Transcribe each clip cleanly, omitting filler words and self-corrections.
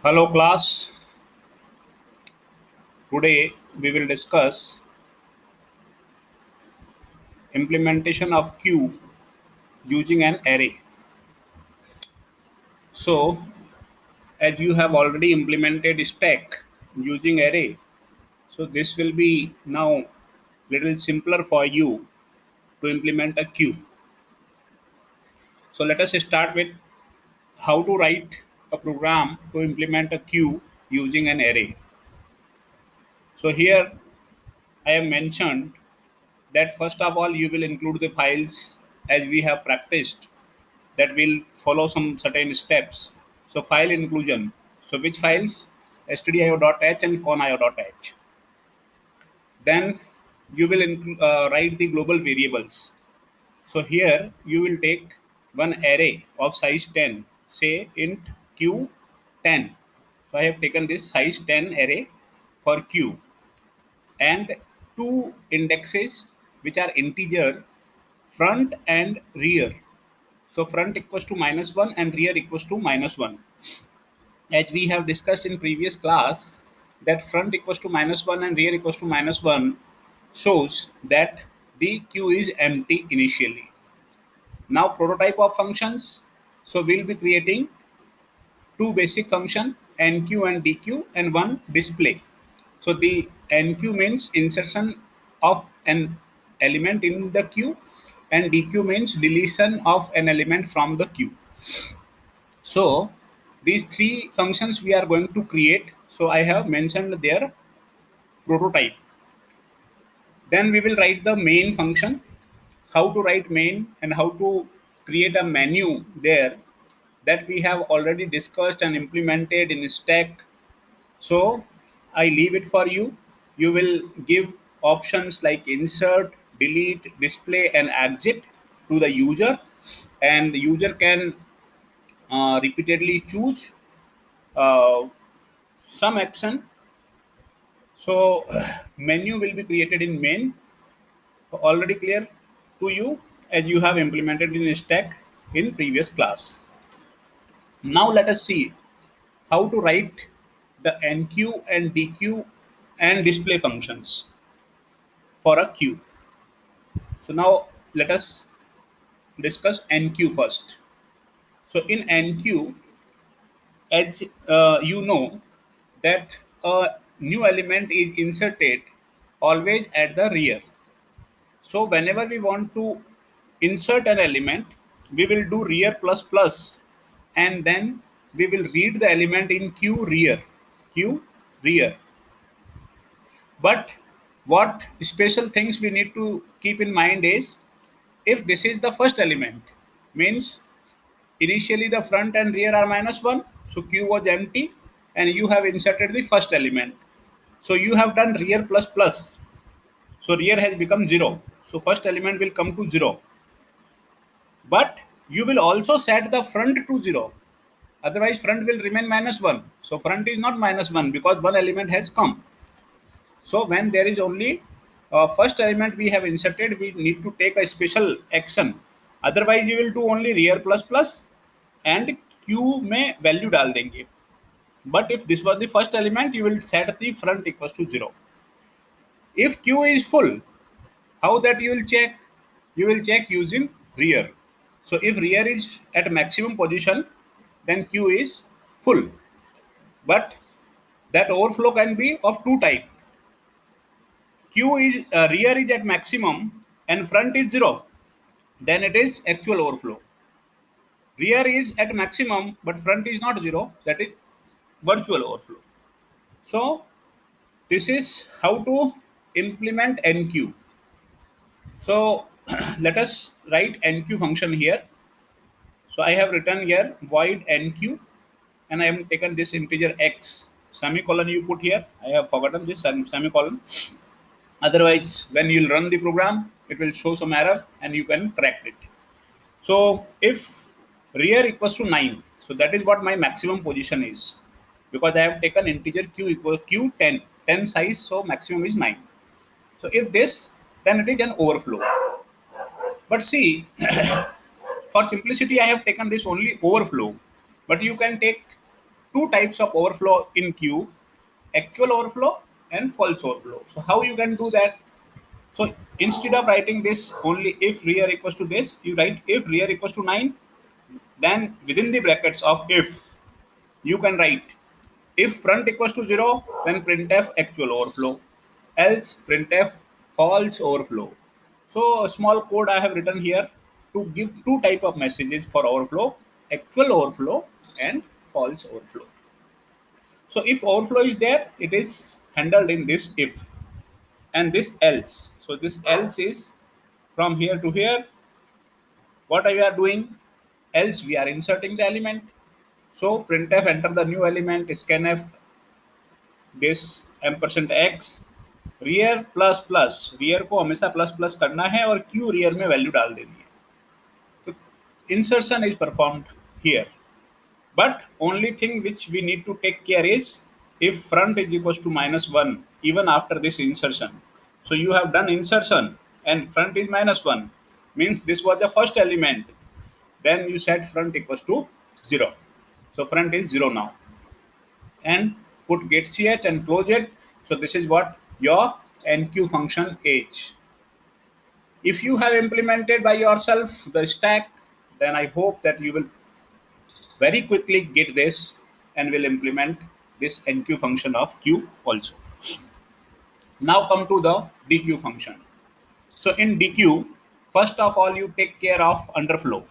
Hello class, today we will discuss implementation of queue using an array. So as you have already implemented stack using array, so this will be now little simpler for you to implement a queue. So let us start with how to write a program to implement a queue using an array. So here I have mentioned that first of all you will include the files as we have practiced that will follow some certain steps. So file inclusion. So which files? stdio.h and conio.h. Then you will write the global variables. So here you will take one array of size 10, say int q 10. So I have taken this size 10 array for q and two indexes which are integer front and rear. So front equals to -1 and rear equals to -1. As we have discussed in previous class, that front equals to -1 and rear equals to -1 shows that the queue is empty initially. Now prototype of functions. So we'll be creating two basic function nq and dq and one display. So the nq means insertion of an element in the queue and dq means deletion of an element from the queue. So these three functions we are going to create. So I have mentioned their prototype. Then we will write the main function, how to write main and how to create a menu there, that we have already discussed and implemented in stack. So I leave it for you. You will give options like insert, delete, display and exit to the user, and the user can repeatedly choose uh, some action. So menu will be created in main, already clear to you as you have implemented in stack in previous class. Now let us see how to write the enqueue and dequeue and display functions for a queue. So now let us discuss enqueue first. So in enqueue, as you know that a new element is inserted always at the rear. So whenever we want to insert an element, we will do rear plus plus, and then we will read the element in q rear, q rear. But what special things we need to keep in mind is, if this is the first element, means initially the front and rear are -1, so q was empty, and you have inserted the first element. So you have done rear plus plus. So rear has become 0. So first element will come to 0. But you will also set the front to 0. Otherwise front will remain -1. So front is not -1 because one element has come. So when there is only first element we have inserted, we need to take a special action. Otherwise you will do only rear plus plus and q में value डाल देंगे. But if this was the first element, you will set the front equals to 0. If q is full, how that you will check? You will check using rear. So if rear is at maximum position, then q is full. But that overflow can be of two type. Q is rear is at maximum and front is 0. Then it is actual overflow. Rear is at maximum but front is not 0. That is virtual overflow. So this is how to implement NQ. So let us write NQ function here. So I have written here void NQ, and I have taken this integer x. Semicolon you put here. I have forgotten this semicolon. Otherwise, when you'll run the program, it will show some error and you can correct it. So if rear equals to 9, so that is what my maximum position is, because I have taken integer q equal q 10, 10 size, so maximum is 9. So if this, then it is an overflow. But see, for simplicity, I have taken this only overflow, but you can take two types of overflow in queue: actual overflow and false overflow. So how you can do that? So instead of writing this only if rear equals to this, you write if rear equals to 9, then within the brackets of if, you can write if front equals to 0, then printf actual overflow, else printf false overflow. So a small code I have written here to give two type of messages for overflow: actual overflow and false overflow. So if overflow is there, it is handled in this if, and this else. So this else is from here to here. What we are doing? Else we are inserting the element. So printf enter the new element scanf this ampersand x rear plus plus rear को हमेशा plus plus करना है और q rear में value डाल देनी है. तो insertion is performed here, but only thing which we need to take care is if front is equals to -1 even after this insertion. So you have done insertion and front is -1, means this was the first element, then you set front equals to 0. So front is 0 now, and put get ch and close it. So this is what your enqueue function is. If you have implemented by yourself the stack, then I hope that you will very quickly get this and will implement this enqueue function of queue also. Now come to the dequeue function. So in dequeue, first of all you take care of underflow,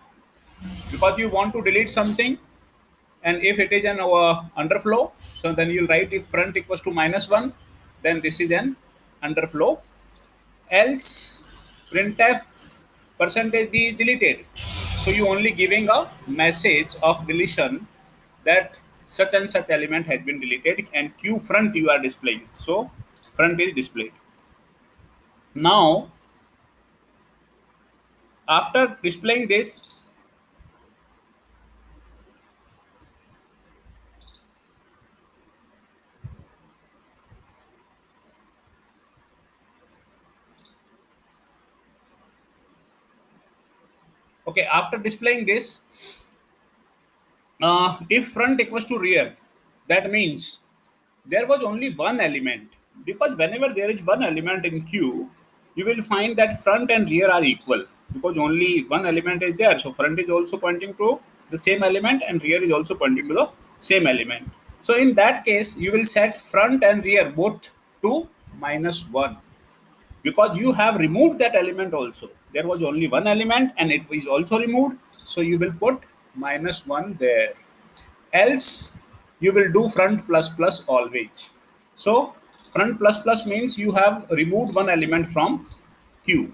because you want to delete something, and if it is an underflow, so then you'll write if front equals to -1, then this is an underflow, else printf percentage d is deleted. So you only giving a message of deletion that such and such element has been deleted, and q front you are displaying, so front is displayed. Now after displaying this, okay, after displaying this, if front equals to rear, that means there was only one element, because whenever there is one element in queue, you will find that front and rear are equal because only one element is there. So front is also pointing to the same element and rear is also pointing to the same element. So in that case, you will set front and rear both to -1, because you have removed that element also. There was only one element and it is also removed. So you will put -1 there. Else you will do front plus plus always. So front plus plus means you have removed one element from queue.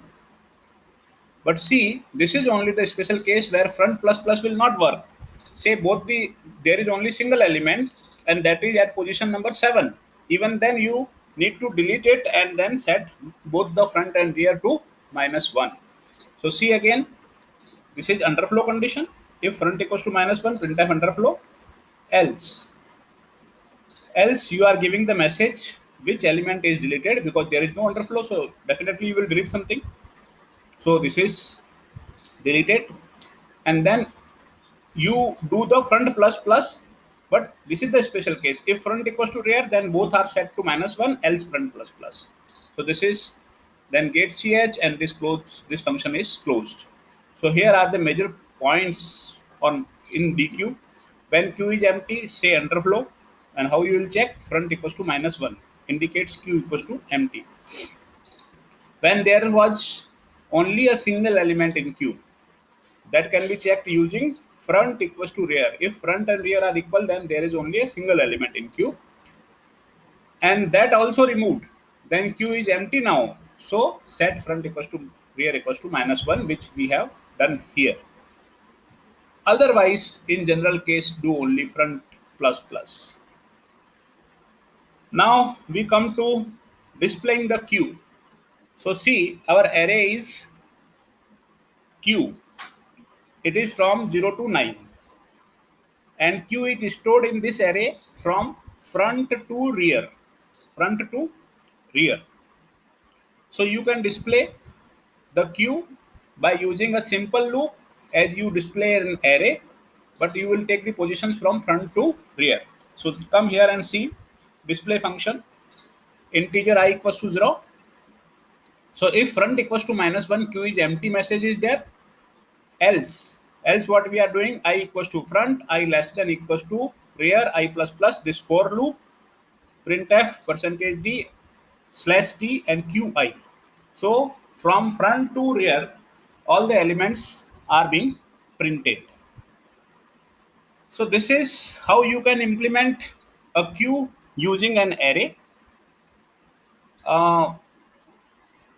But see, this is only the special case where front plus plus will not work. Say both there is only single element and that is at position number 7. Even then you need to delete it and then set both the front and rear to -1. So see again, this is underflow condition. If front equals to -1, printf underflow. Else you are giving the message which element is deleted, because there is no underflow, so definitely you will delete something. So this is deleted, and then you do the front plus plus, but this is the special case. If front equals to rear, then both are set to -1, else front plus plus. So this is then get ch, and this function is closed. So here are the major points on in dequeue. When queue is empty, say underflow, and how you will check front equals to -1 indicates queue equals to empty. When there was only a single element in queue, that can be checked using front equals to rear. If front and rear are equal, then there is only a single element in queue, and that also removed, then queue is empty now. So set front equals to rear equals to -1, which we have done here. Otherwise, in general case, do only front plus plus. Now we come to displaying the queue. So see, our array is q. It is from 0 to 9. And q is stored in this array from front to rear. Front to rear. So you can display the queue by using a simple loop as you display an array, but you will take the positions from front to rear. So come here and see display function integer I equals to 0. So if front equals to -1, q is empty message is there. Else what we are doing, I equals to front, I less than equals to rear, I plus plus this for loop, printf percentage d slash t and qi. So from front to rear, all the elements are being printed. So this is how you can implement a queue using an array. Uh,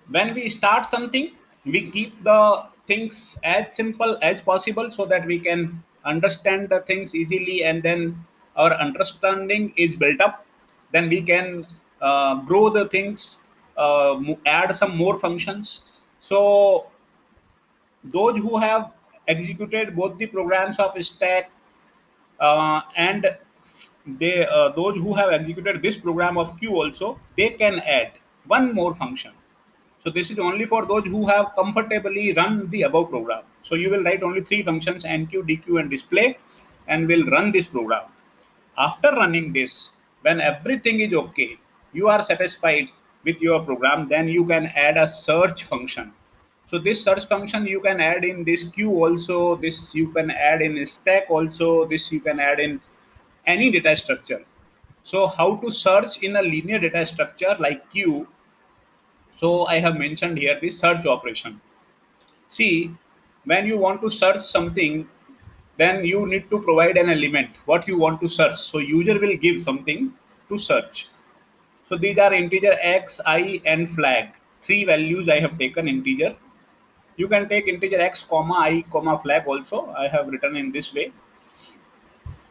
when we start something, we keep the things as simple as possible so that we can understand the things easily, and then our understanding is built up. Then we can grow the things, add some more functions. So those who have executed both the programs of stack and they those who have executed this program of queue also, they can add one more function. So this is only for those who have comfortably run the above program. So you will write only three functions, enqueue, dequeue, and display, and will run this program. After running this, when everything is okay, you are satisfied with your program, then you can add a search function. So this search function you can add in this queue also, this you can add in stack also, this you can add in any data structure. So how to search in a linear data structure like queue? So I have mentioned here the search operation. See, when you want to search something, then you need to provide an element what you want to search. So user will give something to search. So these are integer x, I, and flag. Three values I have taken integer. You can take integer x, comma I, comma flag also. I have written in this way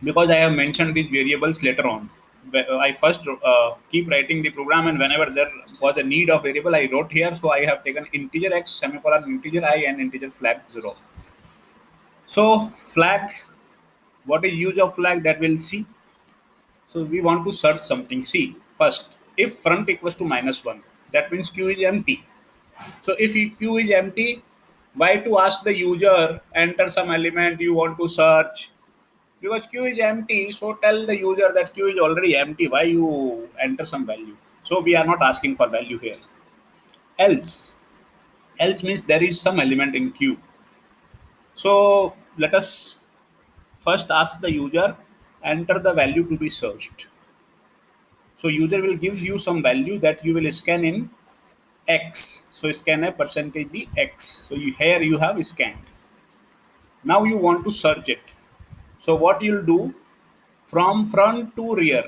because I have mentioned these variables later on. I first keep writing the program, and whenever there was a need of variable, I wrote here. So I have taken integer x, semicolon, integer I, and integer flag 0. So flag, what is use of flag that we'll see. So we want to search something. See, first, if front equals to -1, that means queue is empty. So if queue is empty, why to ask the user enter some element you want to search? Because queue is empty, so tell the user that queue is already empty. Why you enter some value? So we are not asking for value here. Else means there is some element in queue. So let us first ask the user enter the value to be searched. So user will give you some value that you will scan in X. So scan a percentage the X. So here you have scanned. Now you want to search it. So what you'll do, from front to rear,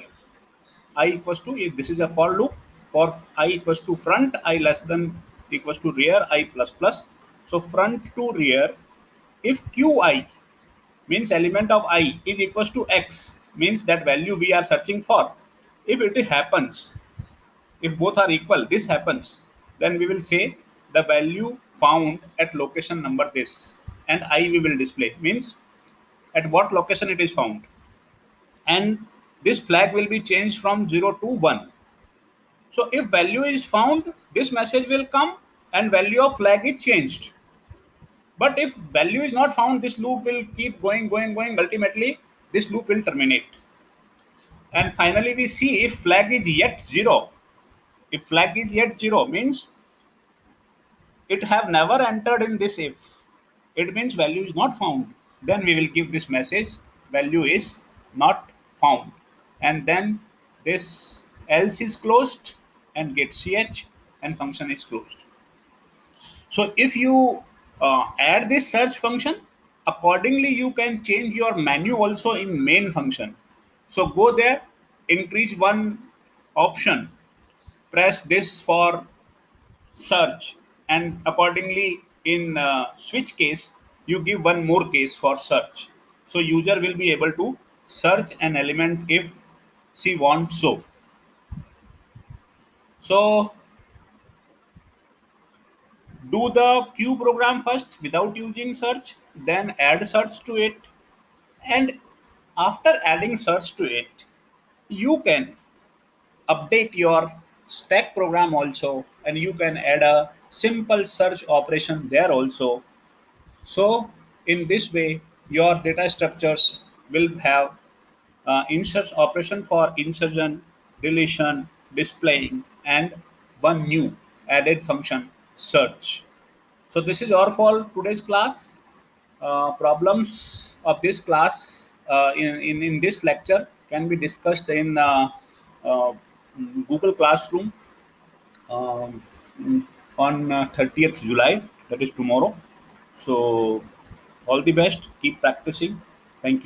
I equals to, if this is a for loop, for I equals to front, I less than equals to rear, I plus plus. So front to rear, if qi means element of I is equals to x, means that value we are searching for. If it happens, if both are equal, this happens, then we will say the value found at location number this, and I we will display, means at what location it is found. And this flag will be changed from 0 to 1. So if value is found, this message will come and value of flag is changed. But if value is not found, this loop will keep going, going, going. Ultimately, this loop will terminate. And finally, we see if flag is yet 0. If flag is yet 0 means it have never entered in this if. It means value is not found. Then we will give this message value is not found. And then this else is closed and get ch and function is closed. So if you add this search function, accordingly you can change your menu also in main function. So go there, increase one option, press this for search, and accordingly in switch case you give one more case for search. So user will be able to search an element if she wants so. So do the queue program first without using search, then add search to it, and after adding search to it, you can update your stack program also, and you can add a simple search operation there also. So in this way, your data structures will have insert operation for insertion, deletion, displaying, and one new added function, search. So this is all for today's class. Problems of this class in this lecture can be discussed in uh, Google Classroom um, on 30th July, that is tomorrow. So all the best. Keep practicing. Thank you.